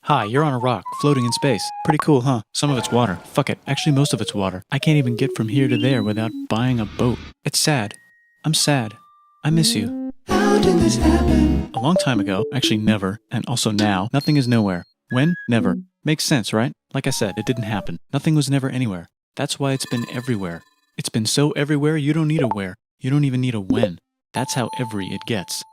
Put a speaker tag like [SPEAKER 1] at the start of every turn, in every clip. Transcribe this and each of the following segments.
[SPEAKER 1] Hi, you're on a rock, floating in space. Pretty cool, huh? Some of it's water. Fuck it. Actually, most of it's water. I can't even get from here to there without buying a boat. It's sad. I'm sad. I miss you.
[SPEAKER 2] How did this happen?
[SPEAKER 1] A long time ago, actually never, and also now, nothing is nowhere. When? Never. Makes sense, right? Like I said, it didn't happen. Nothing was never anywhere. That's why it's been everywhere. It's been so everywhere you don't need a where. You don't even need a when. That's how every it gets.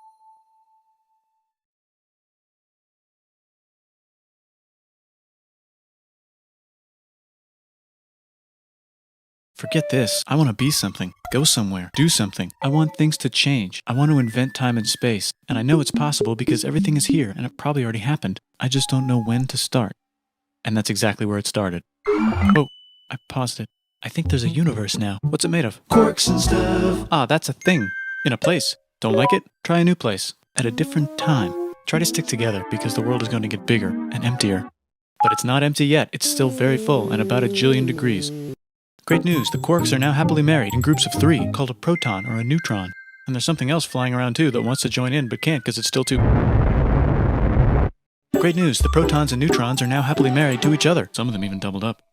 [SPEAKER 1] Forget this. I want to be something. Go somewhere. Do something. I want things to change. I want to invent time and space. And I know it's possible because everything is here and it probably already happened. I just don't know when to start. And that's exactly where it started. Oh, I paused it. I think there's a universe now. What's it made of?
[SPEAKER 2] Quarks and stuff.
[SPEAKER 1] Ah, that's a thing. In a place. Don't like it? Try a new place. At a different time. Try to stick together because the world is going to get bigger and emptier. But it's not empty yet. It's still very full and about 1 jillion degrees. Great news, the quarks are now happily married in groups of 3, called a proton or a neutron. And there's something else flying around too that wants to join in but can't because it's still too... Great news, the protons and neutrons are now happily married to each other. Some of them even doubled up.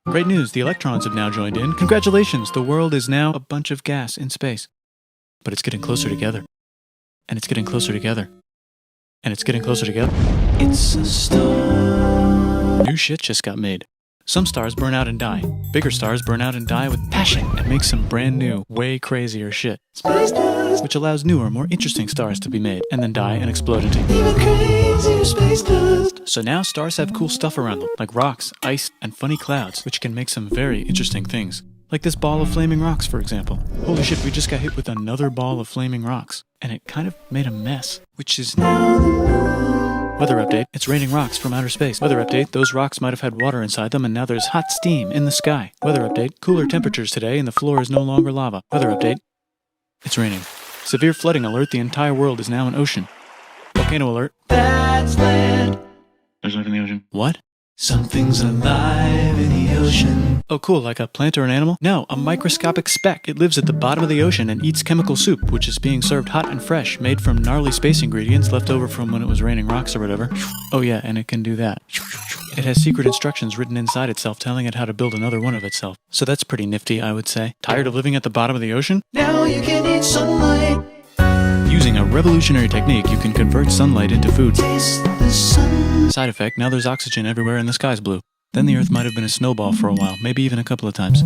[SPEAKER 1] Great news, the electrons have now joined in. Congratulations, the world is now a bunch of gas in space. But it's getting closer together. And it's getting closer together. And it's getting closer together.
[SPEAKER 2] It's a star.
[SPEAKER 1] New shit just got made. Some stars burn out and die. Bigger stars burn out and die with passion and make some brand new, way crazier shit.
[SPEAKER 2] Space dust.
[SPEAKER 1] Which allows newer, more interesting stars to be made and then die and explode into
[SPEAKER 2] Even crazier space dust.
[SPEAKER 1] So now stars have cool stuff around them, like rocks, ice, and funny clouds, which can make some very interesting things. Like this ball of flaming rocks, for example. Holy shit, we just got hit with another ball of flaming rocks. And it kind of made a mess, which is
[SPEAKER 2] Now the moon.
[SPEAKER 1] Weather update, it's raining rocks from outer space. Weather update, those rocks might have had water inside them and now there's hot steam in the sky. Weather update, cooler temperatures today and the floor is no longer lava. Weather update, it's raining. Severe flooding alert, the entire world is now an ocean. Volcano alert.
[SPEAKER 2] That's land.
[SPEAKER 1] There's life in the ocean. What?
[SPEAKER 2] Something's alive in the ocean.
[SPEAKER 1] Oh cool, like a plant or an animal? No, a microscopic speck. It lives at the bottom of the ocean and eats chemical soup, which is being served hot and fresh, made from gnarly space ingredients left over from when it was raining rocks or whatever. Oh yeah, and it can do that. It has secret instructions written inside itself telling it how to build another one of itself. So that's pretty nifty, I would say. Tired of living at the bottom of the ocean?
[SPEAKER 2] Now you can eat sunlight.
[SPEAKER 1] Using a revolutionary technique, you can convert sunlight into food.
[SPEAKER 2] Taste the sun.
[SPEAKER 1] Side effect, now there's oxygen everywhere and the sky's blue. Then the Earth might have been a snowball for a while, maybe even a couple of times.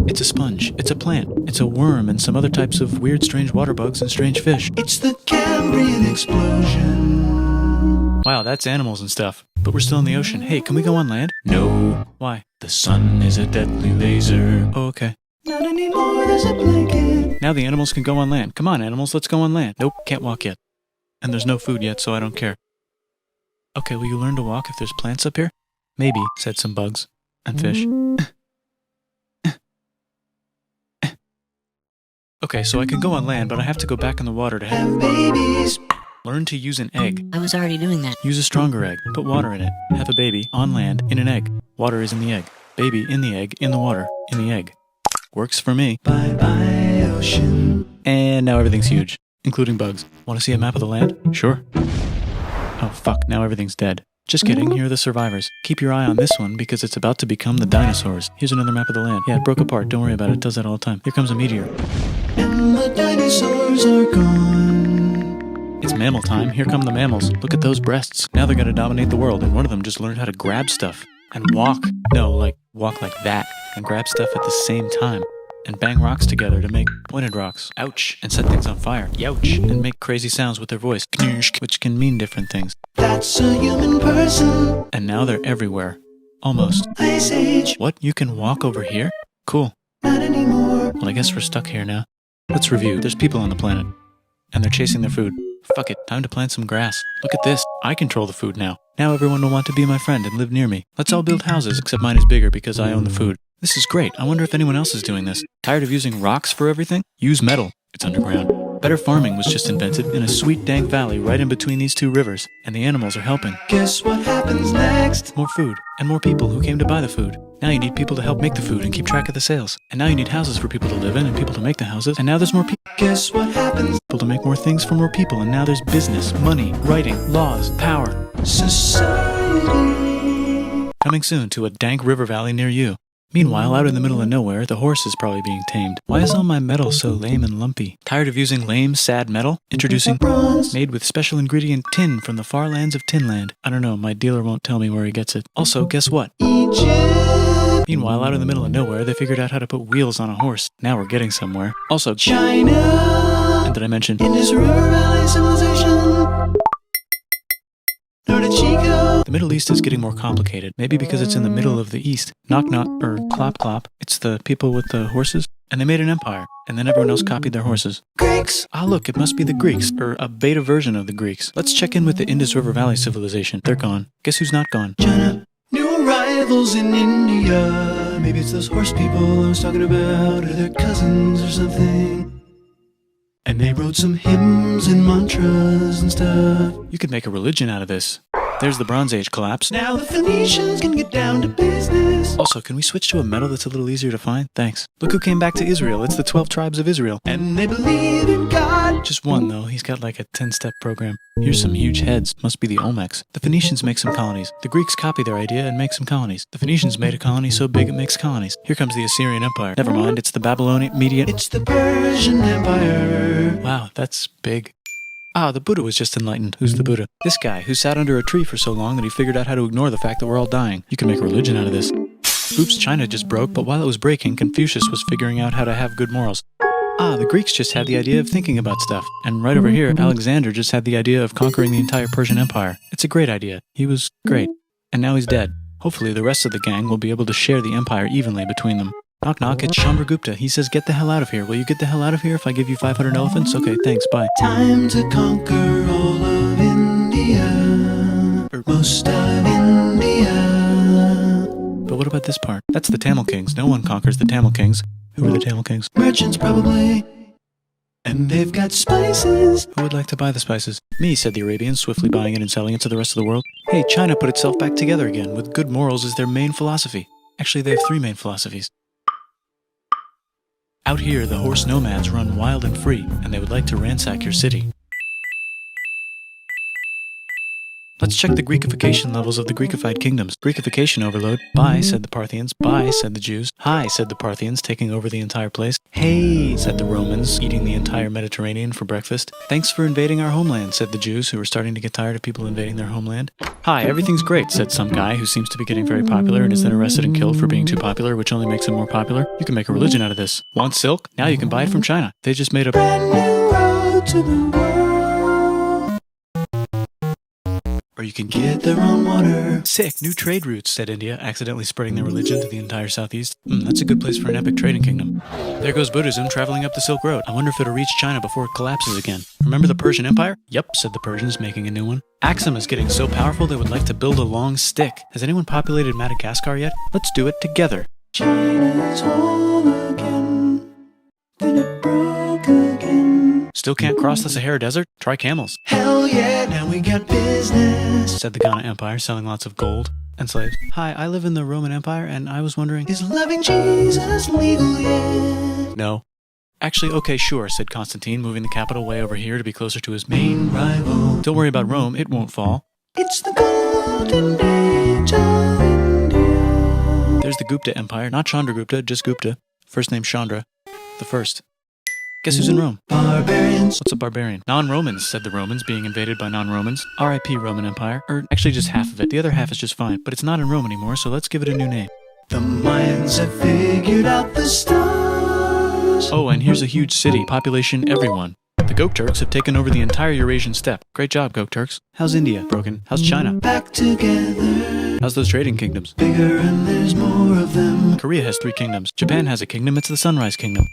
[SPEAKER 1] It's a sponge, it's a plant, it's a worm and some other types of weird strange water bugs and strange fish.
[SPEAKER 2] It's the Cambrian explosion.
[SPEAKER 1] Wow, that's animals and stuff. But we're still in the ocean. Hey, can we go on land?
[SPEAKER 2] No.
[SPEAKER 1] Why?
[SPEAKER 2] The sun is a deadly laser.
[SPEAKER 1] Oh, okay.
[SPEAKER 2] Not anymore, there's a blanket.
[SPEAKER 1] Now the animals can go on land. Come on, animals, let's go on land. Nope, can't walk yet. And there's no food yet, so I don't care. Okay, will you learn to walk if there's plants up here? Maybe, said some bugs. And fish. Okay, so I can go on land, but I have to go back in the water to
[SPEAKER 2] Have babies.
[SPEAKER 1] learn to use an egg.
[SPEAKER 3] I was already doing that.
[SPEAKER 1] Use a stronger egg. Put water in it. Have a baby on land in an egg. Water is in the egg. Baby in the egg, in the water, in the egg. Works for me.
[SPEAKER 2] Bye bye ocean.
[SPEAKER 1] And now everything's huge, including bugs. Want to see a map of the land? Sure. Oh fuck, now everything's dead. Just kidding, here are the survivors. Keep your eye on this one because it's about to become the dinosaurs. Here's another map of the land. Yeah, it broke apart, don't worry about it, it does that all the time. Here comes a meteor.
[SPEAKER 2] And the dinosaurs are gone.
[SPEAKER 1] It's mammal time, here come the mammals. Look at those breasts. Now they're gonna dominate the world and one of them just learned how to grab stuff. And walk. No, like, walk like that. And grab stuff at the same time. And bang rocks together to make pointed rocks. Ouch. And set things on fire. Youch. And make crazy sounds with their voice. Knirsch, which can mean different things.
[SPEAKER 2] That's a human person.
[SPEAKER 1] And now they're everywhere. Almost.
[SPEAKER 2] Ice Age.
[SPEAKER 1] What? You can walk over here? Cool.
[SPEAKER 2] Not anymore.
[SPEAKER 1] Well, I guess we're stuck here now. Let's review. There's people on the planet. And they're chasing their food. Fuck it. Time to plant some grass. Look at this. I control the food now. Now everyone will want to be my friend and live near me. Let's all build houses, except mine is bigger because I own the food. This is great. I wonder if anyone else is doing this. Tired of using rocks for everything? Use metal. It's underground. Better farming was just invented in a sweet dank valley right in between these two rivers, and the animals are helping.
[SPEAKER 2] Guess what happens next?
[SPEAKER 1] More food, and more people who came to buy the food. Now you need people to help make the food and keep track of the sales. And now you need houses for people to live in and people to make the houses. And now there's more people
[SPEAKER 2] Guess what happens?
[SPEAKER 1] to make more things for more people. And now there's business, money, writing, laws, power.
[SPEAKER 2] Society.
[SPEAKER 1] Coming soon to a dank river valley near you. Meanwhile, out in the middle of nowhere, the horse is probably being tamed. Why is all my metal so lame and lumpy? Tired of using lame, sad metal? Introducing bronze, made with special ingredient tin from the far lands of Tinland. I don't know, my dealer won't tell me where he gets it. Also, guess what? Egypt! Meanwhile, out in the middle of nowhere, they figured out how to put wheels on a horse. Now we're getting somewhere. Also, China! And did I mention Indus River Valley Civilization? The Middle East is getting more complicated, maybe because it's in the middle of the East. Knock knock, or clop clop. It's the people with the horses. And they made an empire, and then everyone else copied their horses. Greeks! Ah look, it must be the Greeks, or a beta version of the Greeks. Let's check in with the Indus River Valley Civilization. They're gone. Guess who's not gone? China. New arrivals in India. Maybe it's those horse people I was talking about, or their cousins or something. And they wrote some hymns and mantras and stuff. You could make a religion out of this. There's the Bronze Age collapse. Now the Phoenicians can get down to business. Also, can we switch to a metal that's a little easier to find? Thanks. Look who came back to Israel. It's the 12 tribes of Israel. And they believe in God. Just one, though. He's got like a 10-step program. Here's some huge heads. Must be the Olmecs. The Phoenicians make some colonies. The Greeks copy their idea and make some colonies. The Phoenicians made a colony so big it makes colonies. Here comes the Assyrian Empire. Never mind, it's the Babylonian Median. It's the Persian Empire. Wow, that's big. Ah, the Buddha was just enlightened. Who's the Buddha? This guy, who sat under a tree for so long that he figured out how to ignore the fact that we're all dying. You can make a religion out of this. Oops, China just broke, but while it was breaking, Confucius was figuring out how to have good morals. Ah, the Greeks just had the idea of thinking about stuff. And right over here, Alexander just had the idea of conquering the entire Persian Empire. It's a great idea. He was great. And now he's dead. Hopefully the rest of the gang will be able to share the empire evenly between them. Knock knock, it's Chandragupta. He says, get the hell out of here. Will you get the hell out of here if I give you 500 elephants? Okay, thanks, bye. Time to conquer all of India. Or most of India. But what about this part? That's the Tamil Kings. No one conquers the Tamil Kings. Who are the Tamil Kings? Merchants, probably. And they've got spices. Who would like to buy the spices? Me, said the Arabians, swiftly buying it and selling it to the rest of the world. Hey, China put itself back together again, with good morals as their main philosophy. Actually, they have 3 main philosophies. Out here, the horse nomads run wild and free, and they would like to ransack your city. Let's check the Greekification levels of the Greekified kingdoms. Greekification overload. Bye, said the Parthians. Bye, said the Jews. Hi, said the Parthians, taking over the entire place. Hey, said the Romans, eating the entire Mediterranean for breakfast. Thanks for invading our homeland, said the Jews, who were starting to get tired of people invading their homeland. Hi, everything's great, said some guy who seems to be getting very popular and is then arrested and killed for being too popular, which only makes him more popular. You can make a religion out of this. Want silk? Now you can buy it from China. They just made a brand new road to the world. Or you can get their own water. Sick, new trade routes, said India, accidentally spreading their religion to the entire southeast. That's a good place for an epic trading kingdom. There goes Buddhism traveling up the Silk Road. I wonder if it'll reach China before it collapses again. Remember the Persian Empire? Yep, said the Persians, making a new one. Axum is getting so powerful they would like to build a long stick. Has anyone populated Madagascar yet? Let's do it together. China's whole again, then it broke again. Still can't cross the Sahara Desert? Try camels. Hell yeah, now we got business, said the Ghana Empire, selling lots of gold and slaves. Hi, I live in the Roman Empire, and I was wondering, is loving Jesus legal yet? No. Actually, okay, sure, said Constantine, moving the capital way over here to be closer to his main rival. Don't worry about Rome, it won't fall. It's the golden age of India. There's the Gupta Empire, not Chandragupta, just Gupta. First name Chandra. The first. Guess who's in Rome? Barbarians. What's a barbarian? Non-Romans, said the Romans, being invaded by non-Romans. R.I.P. Roman Empire. Or actually just half of it. The other half is just fine. But it's not in Rome anymore, so let's give it a new name. The Mayans have figured out the stars. Oh, and here's a huge city. Population everyone. The Gokturks have taken over the entire Eurasian steppe. Great job, Gokturks. How's India? Broken. How's China? Back together. How's those trading kingdoms? Bigger and there's more of them. Korea has 3 kingdoms. Japan has a kingdom. It's the Sunrise Kingdom.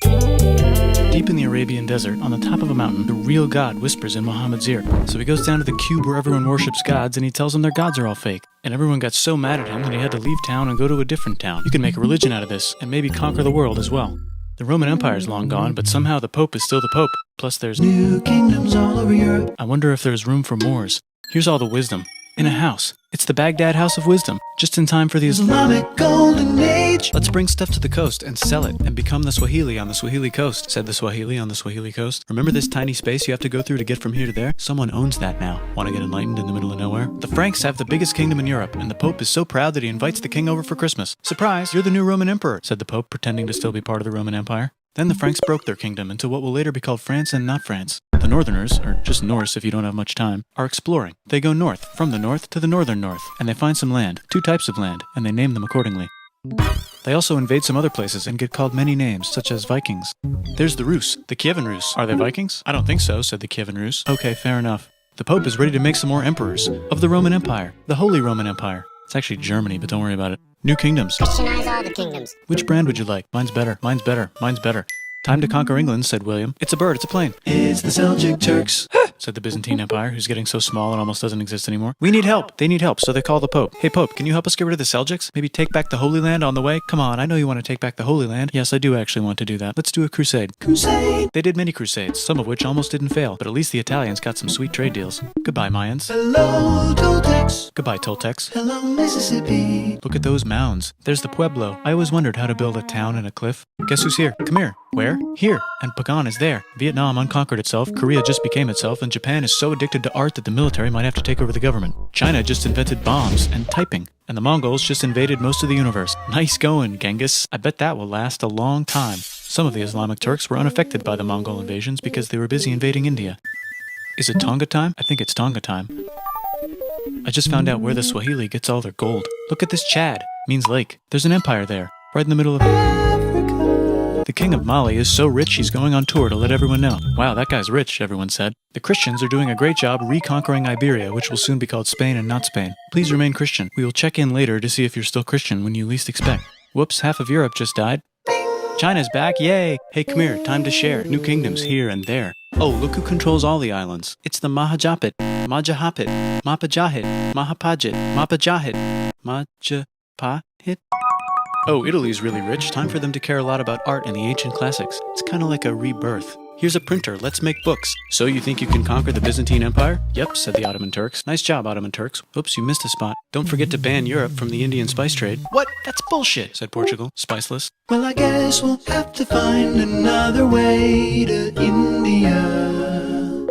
[SPEAKER 1] Deep in the Arabian desert, on the top of a mountain, the real God whispers in Muhammad's ear. So he goes down to the cube where everyone worships gods, and he tells them their gods are all fake. And everyone got so mad at him that he had to leave town and go to a different town. You can make a religion out of this, and maybe conquer the world as well. The Roman Empire is long gone, but somehow the Pope is still the Pope. Plus there's new kingdoms all over Europe. I wonder if there's room for Moors. Here's all the wisdom. In a house. It's the Baghdad House of Wisdom, just in time for the
[SPEAKER 2] Islamic Golden Age.
[SPEAKER 1] Let's bring stuff to the coast and sell it and become the Swahili on the Swahili coast, said the Swahili on the Swahili coast. Remember this tiny space you have to go through to get from here to there? Someone owns that now. Want to get enlightened in the middle of nowhere? The Franks have the biggest kingdom in Europe, and the Pope is so proud that he invites the king over for Christmas. Surprise, you're the new Roman emperor, said the Pope, pretending to still be part of the Roman Empire. Then the Franks broke their kingdom into what will later be called France and not France. The Northerners, or just Norse if you don't have much time, are exploring. They go north, from the north to the northern north, and they find some land, 2 types of land, and they name them accordingly. They also invade some other places and get called many names, such as Vikings. There's the Rus, the Kievan Rus. Are they Vikings? I don't think so, said the Kievan Rus. Okay, fair enough. The Pope is ready to make some more emperors of the Roman Empire, the Holy Roman Empire. It's actually Germany, but don't worry about it. New kingdoms.
[SPEAKER 3] Christianize all the kingdoms.
[SPEAKER 1] Which brand would you like? Mine's better, mine's better, mine's better. Time to conquer England, said William. It's a bird, it's a plane.
[SPEAKER 2] It's the Seljuk Turks.
[SPEAKER 1] Said the Byzantine Empire, who's getting so small it almost doesn't exist anymore. We need help. They need help, so they call the Pope. Hey Pope, can you help us get rid of the Seljuks? Maybe take back the Holy Land on the way? Come on, I know you want to take back the Holy Land. Yes, I do actually want to do that. Let's do a crusade.
[SPEAKER 2] Crusade.
[SPEAKER 1] They did many crusades, some of which almost didn't fail, but at least the Italians got some sweet trade deals. Goodbye, Mayans.
[SPEAKER 2] Hello, Toltecs.
[SPEAKER 1] Goodbye, Toltecs.
[SPEAKER 2] Hello, Mississippi.
[SPEAKER 1] Look at those mounds. There's the Pueblo. I always wondered how to build a town in a cliff. Guess who's here? Come here. Where? Here. And Pagan is there. Vietnam unconquered itself, Korea just became itself, and Japan is so addicted to art that the military might have to take over the government. China just invented bombs and typing. And the Mongols just invaded most of the universe. Nice going, Genghis. I bet that will last a long time. Some of the Islamic Turks were unaffected by the Mongol invasions because they were busy invading India. Is it Tonga time? I think it's Tonga time. I just found out where the Swahili gets all their gold. Look at this Chad. Means lake. There's an empire there, right in the middle of Africa. The king of Mali is so rich he's going on tour to let everyone know. Wow, that guy's rich, everyone said. The Christians are doing a great job reconquering Iberia, which will soon be called Spain and not Spain. Please remain Christian. We will check in later to see if you're still Christian when you least expect. Whoops, half of Europe just died. China's back, yay! Hey, come here, time to share. New kingdoms here and there. Oh, look who controls all the islands. It's the Mahajapit, Majapahit, Mapajahit, Mahapajit, Mapajahit, Majapahit. Oh, Italy's really rich. Time for them to care a lot about art and the ancient classics. It's kind of like a rebirth. Here's a printer, let's make books. So you think you can conquer the Byzantine Empire? Yep, said the Ottoman Turks. Nice job, Ottoman Turks. Oops, you missed a spot. Don't forget to ban Europe from the Indian spice trade. What? That's bullshit, said Portugal, spiceless.
[SPEAKER 2] Well, I guess we'll have to find another way to India.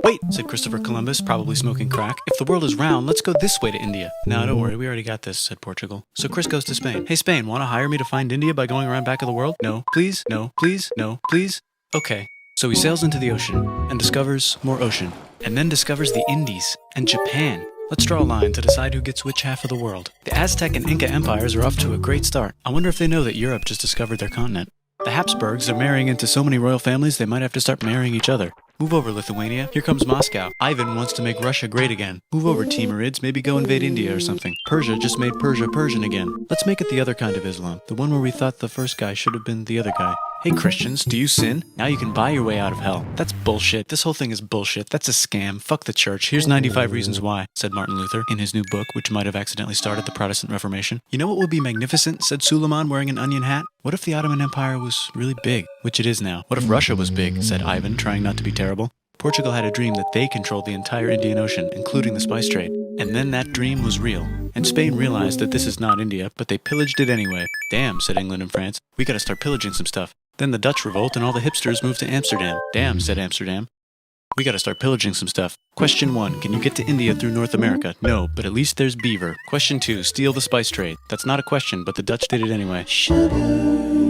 [SPEAKER 1] Wait, said Christopher Columbus, probably smoking crack. If the world is round, let's go this way to India. No, don't worry, we already got this, said Portugal. So Chris goes to Spain. Hey, Spain, want to hire me to find India by going around back of the world? No, please, no, please, no, please. Okay. So he sails into the ocean and discovers more ocean, and then discovers the Indies and Japan. Let's draw a line to decide who gets which half of the world. The Aztec and Inca empires are off to a great start. I wonder if they know that Europe just discovered their continent. The Habsburgs are marrying into so many royal families they might have to start marrying each other. Move over, Lithuania. Here comes Moscow. Ivan wants to make Russia great again. Move over, Timurids. Maybe go invade India or something. Persia just made Persia Persian again. Let's make it the other kind of Islam. The one where we thought the first guy should have been the other guy. Hey Christians, do you sin? Now you can buy your way out of hell. That's bullshit. This whole thing is bullshit. That's a scam. Fuck the church. Here's 95 reasons why, said Martin Luther in his new book, which might have accidentally started the Protestant Reformation. You know what would be magnificent, said Suleiman wearing an onion hat? What if the Ottoman Empire was really big, which it is now? What if Russia was big, said Ivan, trying not to be terrible. Portugal had a dream that they controlled the entire Indian Ocean, including the spice trade. And then that dream was real. And Spain realized that this is not India, but they pillaged it anyway. Damn, said England and France. We gotta start pillaging some stuff. Then the Dutch revolt and all the hipsters moved to Amsterdam. Damn, said Amsterdam. We gotta start pillaging some stuff. Question 1, can you get to India through North America? No, but at least there's beaver. Question 2, steal the spice trade. That's not a question, but the Dutch did it anyway.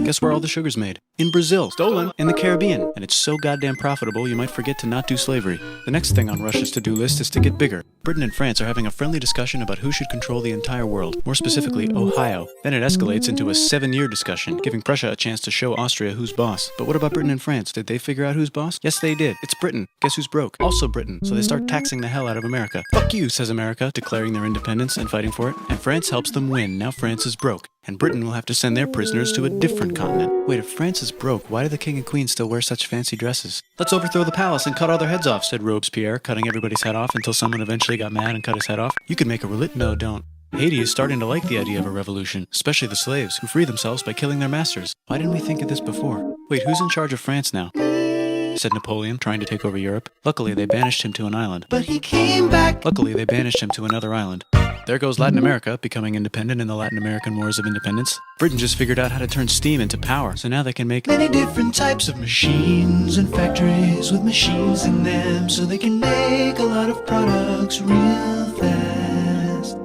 [SPEAKER 1] Guess where all the sugar's made? In Brazil. Stolen. In the Caribbean. And it's so goddamn profitable you might forget to not do slavery. The next thing on Russia's to-do list is to get bigger. Britain and France are having a friendly discussion about who should control the entire world, more specifically Ohio. Then it escalates into a 7-year discussion, giving Prussia a chance to show Austria who's boss. But what about Britain and France? Did they figure out who's boss? Yes, they did. It's Britain. Guess who's broke? Also Britain. So they start taxing the hell out of America. Fuck you, says America, declaring their independence and fighting for it. And France helps them win. Now France is broke. And Britain will have to send their prisoners to a different continent. Wait, if France is broke, why do the king and queen still wear such fancy dresses? Let's overthrow the palace and cut all their heads off, said Robespierre, cutting everybody's head off until someone eventually got mad and cut his head off. You could make a No, don't. Haiti is starting to like the idea of a revolution, especially the slaves, who free themselves by killing their masters. Why didn't we think of this before? Wait, who's in charge of France now? Said Napoleon, trying to take over Europe. Luckily, they banished him to an island.
[SPEAKER 2] But he came back.
[SPEAKER 1] Luckily, they banished him to another island. There goes Latin America, becoming independent in the Latin American Wars of Independence. Britain just figured out how to turn steam into power, so now they can make
[SPEAKER 2] many different types of machines and factories with machines in them, so they can make a lot of products real fast.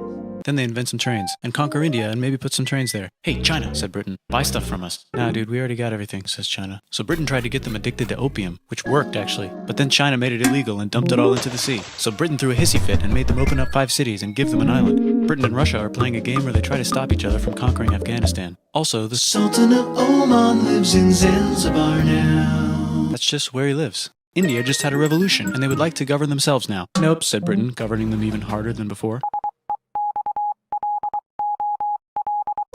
[SPEAKER 1] Then they invent some trains, and conquer India and maybe put some trains there. Hey, China, said Britain, buy stuff from us. Nah, dude, we already got everything, says China. So Britain tried to get them addicted to opium, which worked, actually. But then China made it illegal and dumped it all into the sea. So Britain threw a hissy fit and made them open up 5 cities and give them an island. Britain and Russia are playing a game where they try to stop each other from conquering Afghanistan. Also, the
[SPEAKER 2] Sultan of Oman lives in Zanzibar now.
[SPEAKER 1] That's just where he lives. India just had a revolution, and they would like to govern themselves now. Nope, said Britain, governing them even harder than before.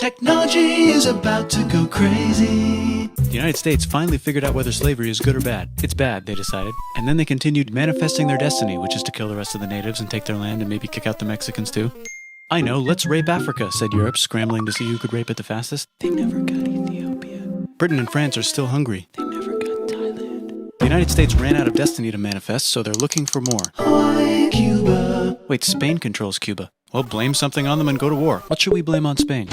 [SPEAKER 2] Technology is about to go crazy.
[SPEAKER 1] The United States finally figured out whether slavery is good or bad. It's bad, they decided. And then they continued manifesting their destiny, which is to kill the rest of the natives and take their land and maybe kick out the Mexicans too. I know, let's rape Africa, said Europe, scrambling to see who could rape it the fastest.
[SPEAKER 2] They never got Ethiopia.
[SPEAKER 1] Britain and France are still hungry.
[SPEAKER 2] They never got Thailand.
[SPEAKER 1] The United States ran out of destiny to manifest, so they're looking for more.
[SPEAKER 2] Hawaii, Cuba.
[SPEAKER 1] Wait, Spain controls Cuba. Well, blame something on them and go to war. What should we blame on Spain?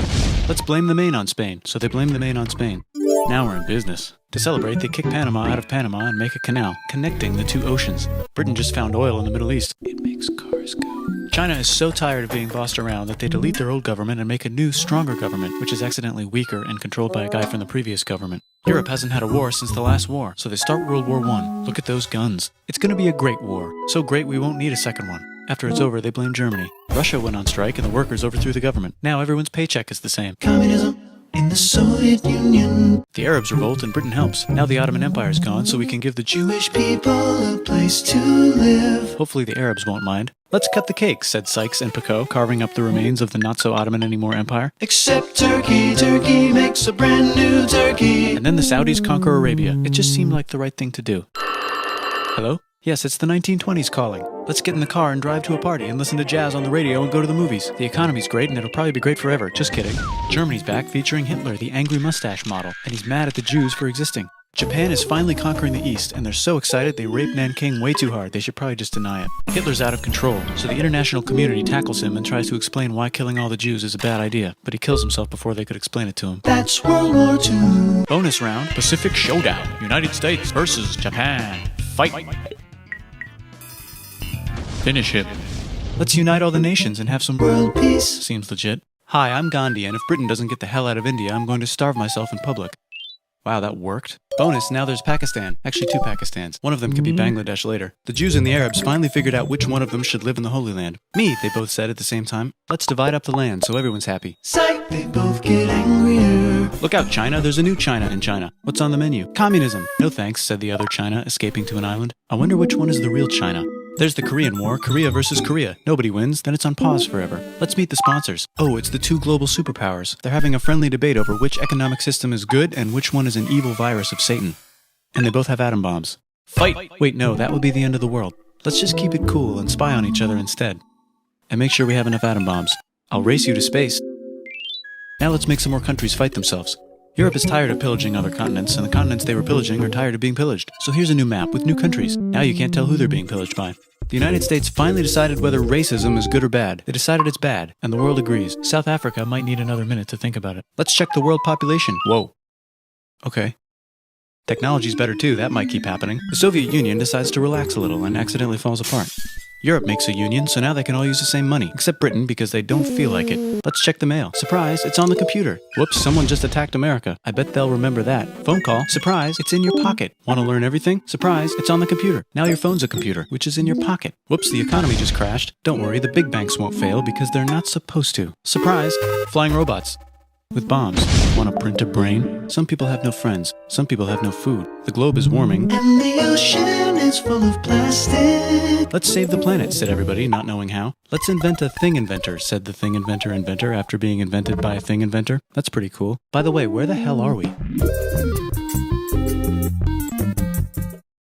[SPEAKER 1] Let's blame the Maine on Spain. So they blame the Maine on Spain. Now we're in business. To celebrate, they kick Panama out of Panama and make a canal, connecting the 2 oceans. Britain just found oil in the Middle East.
[SPEAKER 2] It makes cars go.
[SPEAKER 1] China is so tired of being bossed around that they delete their old government and make a new, stronger government, which is accidentally weaker and controlled by a guy from the previous government. Europe hasn't had a war since the last war, so they start World War I. Look at those guns. It's gonna be a great war. So great we won't need a second one. After it's over, they blame Germany. Russia went on strike and the workers overthrew the government. Now everyone's paycheck is the same.
[SPEAKER 2] Communism in the Soviet Union.
[SPEAKER 1] The Arabs revolt and Britain helps. Now the Ottoman Empire's gone, so we can give the
[SPEAKER 2] Jewish people a place to live.
[SPEAKER 1] Hopefully the Arabs won't mind. Let's cut the cake, said Sykes and Picot, carving up the remains of the not-so-Ottoman-anymore empire.
[SPEAKER 2] Except Turkey. Turkey makes a brand new Turkey.
[SPEAKER 1] And then the Saudis conquer Arabia. It just seemed like the right thing to do. Hello? Yes, it's the 1920s calling. Let's get in the car and drive to a party and listen to jazz on the radio and go to the movies. The economy's great and it'll probably be great forever. Just kidding. Germany's back featuring Hitler, the angry mustache model, and he's mad at the Jews for existing. Japan is finally conquering the East, and they're so excited they raped Nanking way too hard. They should probably just deny it. Hitler's out of control, so the international community tackles him and tries to explain why killing all the Jews is a bad idea, but he kills himself before they could explain it to him.
[SPEAKER 2] That's World War II.
[SPEAKER 1] Bonus round, Pacific Showdown. United States versus Japan. Fight! Finish him. Let's unite all the nations and have some
[SPEAKER 2] World peace.
[SPEAKER 1] Seems legit. Hi, I'm Gandhi, and if Britain doesn't get the hell out of India, I'm going to starve myself in public. Wow, that worked. Bonus, now there's Pakistan. Actually, 2 Pakistans. One of them could be Bangladesh later. The Jews and the Arabs finally figured out which one of them should live in the Holy Land. Me, they both said at the same time. Let's divide up the land so everyone's happy.
[SPEAKER 2] Psych, they both get angrier.
[SPEAKER 1] Look out, China. There's a new China in China. What's on the menu? Communism. No thanks, said the other China, escaping to an island. I wonder which one is the real China. There's the Korean War, Korea versus Korea. Nobody wins, then it's on pause forever. Let's meet the sponsors. Oh, it's the 2 global superpowers. They're having a friendly debate over which economic system is good and which one is an evil virus of Satan. And they both have atom bombs. Fight! Wait, no, that would be the end of the world. Let's just keep it cool and spy on each other instead. And make sure we have enough atom bombs. I'll race you to space. Now let's make some more countries fight themselves. Europe is tired of pillaging other continents, and the continents they were pillaging are tired of being pillaged. So here's a new map with new countries. Now you can't tell who they're being pillaged by. The United States finally decided whether racism is good or bad. They decided it's bad, and the world agrees. South Africa might need another minute to think about it. Let's check the world population. Whoa. Okay. Technology's better too, that might keep happening. The Soviet Union decides to relax a little and accidentally falls apart. Europe makes a union, so now they can all use the same money, except Britain because they don't feel like it. Let's check the mail. Surprise, it's on the computer. Whoops, someone just attacked America. I bet they'll remember that. Phone call. Surprise, it's in your pocket. Want to learn everything? Surprise, it's on the computer. Now your phone's a computer, which is in your pocket. Whoops, the economy just crashed. Don't worry, the big banks won't fail because they're not supposed to. Surprise, flying robots. With bombs. Want to print a brain? Some people have no friends. Some people have no food. The globe is warming.
[SPEAKER 2] And the ocean is full of plastic.
[SPEAKER 1] Let's save the planet, said everybody, not knowing how. Let's invent a thing inventor, said the thing inventor after being invented by a thing inventor. That's pretty cool. By the way, where the hell are we?